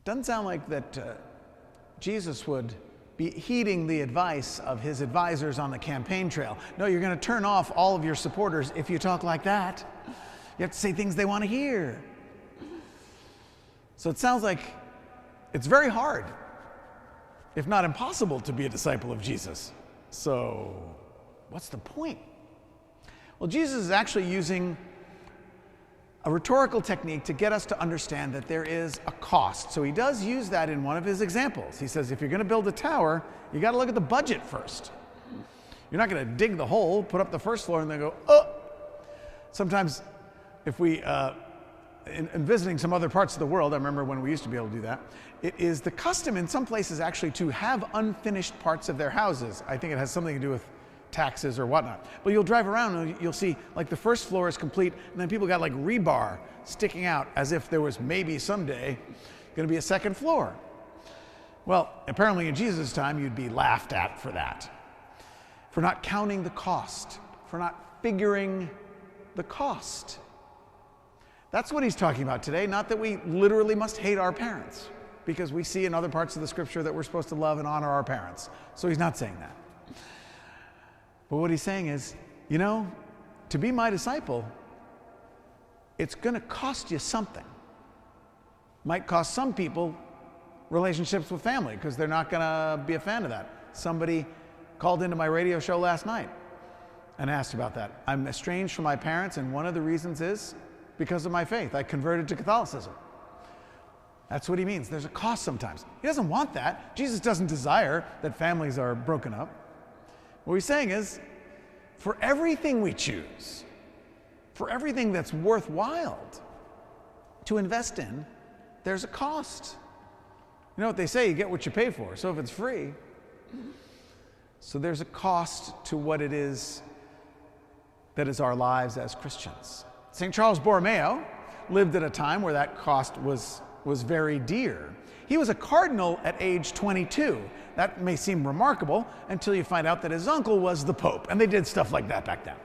Doesn't sound like that Jesus would be heeding the advice of his advisors on the campaign trail. No, you're going to turn off all of your supporters if you talk like that. You have to say things they want to hear. So it sounds like it's very hard, if not impossible, to be a disciple of Jesus. So what's the point? Well, Jesus is actually using a rhetorical technique to get us to understand that there is a cost. So he does use that in one of his examples. He says, if you're going to build a tower, you got to look at the budget first. You're not going to dig the hole, put up the first floor, and then go, oh. Sometimes if we, in visiting some other parts of the world, I remember when we used to be able to do that, it is the custom in some places actually to have unfinished parts of their houses. I think it has something to do with taxes or whatnot. But you'll drive around and you'll see like the first floor is complete and then people got like rebar sticking out as if there was maybe someday going to be a second floor. Well, apparently in Jesus' time you'd be laughed at for that, for not counting the cost, for not figuring the cost. That's what he's talking about today, not that we literally must hate our parents, because we see in other parts of the scripture that we're supposed to love and honor our parents. So he's not saying that. But what he's saying is, you know, to be my disciple, it's going to cost you something. Might cost some people relationships with family because they're not going to be a fan of that. Somebody called into my radio show last night and asked about that. I'm estranged from my parents, and one of the reasons is because of my faith. I converted to Catholicism. That's what he means. There's a cost sometimes. He doesn't want that. Jesus doesn't desire that families are broken up. What he's saying is, for everything we choose, for everything that's worthwhile to invest in, there's a cost. You know what they say, you get what you pay for. So if it's free, so there's a cost to what it is that is our lives as Christians. St. Charles Borromeo lived at a time where that cost was very dear. He was a cardinal at age 22. That may seem remarkable until you find out that his uncle was the Pope, and they did stuff like that back then.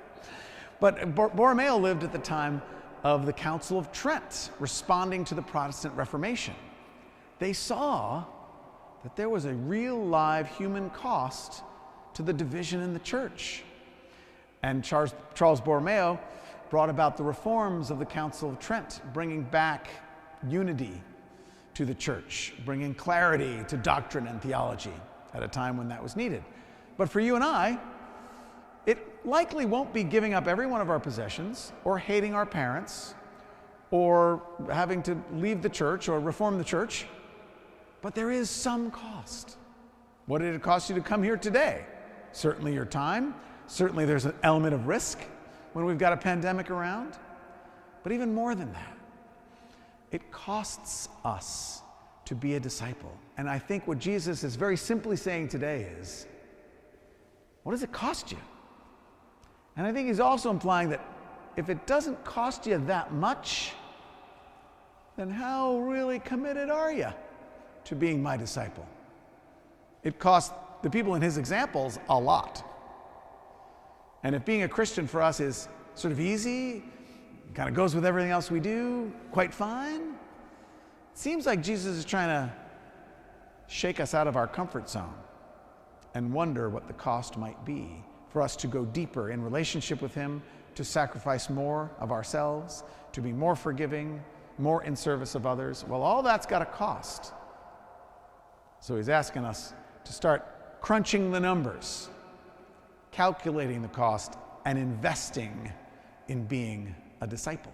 But Borromeo lived at the time of the Council of Trent, responding to the Protestant Reformation. They saw that there was a real live human cost to the division in the church. And Charles Borromeo brought about the reforms of the Council of Trent, bringing back unity to the church, bringing clarity to doctrine and theology at a time when that was needed. But for you and I, it likely won't be giving up every one of our possessions, or hating our parents, or having to leave the church or reform the church, but there is some cost. What did it cost you to come here today? Certainly your time. Certainly there's an element of risk when we've got a pandemic around. But even more than that, it costs us to be a disciple. And I think what Jesus is very simply saying today is, what does it cost you? And I think he's also implying that if it doesn't cost you that much, then how really committed are you to being my disciple? It cost the people in his examples a lot. And if being a Christian for us is sort of easy, kind of goes with everything else we do, quite fine, it seems like Jesus is trying to shake us out of our comfort zone and wonder what the cost might be for us to go deeper in relationship with him, to sacrifice more of ourselves, to be more forgiving, more in service of others. Well, all that's got a cost. So he's asking us to start crunching the numbers, calculating the cost, and investing in being a disciple.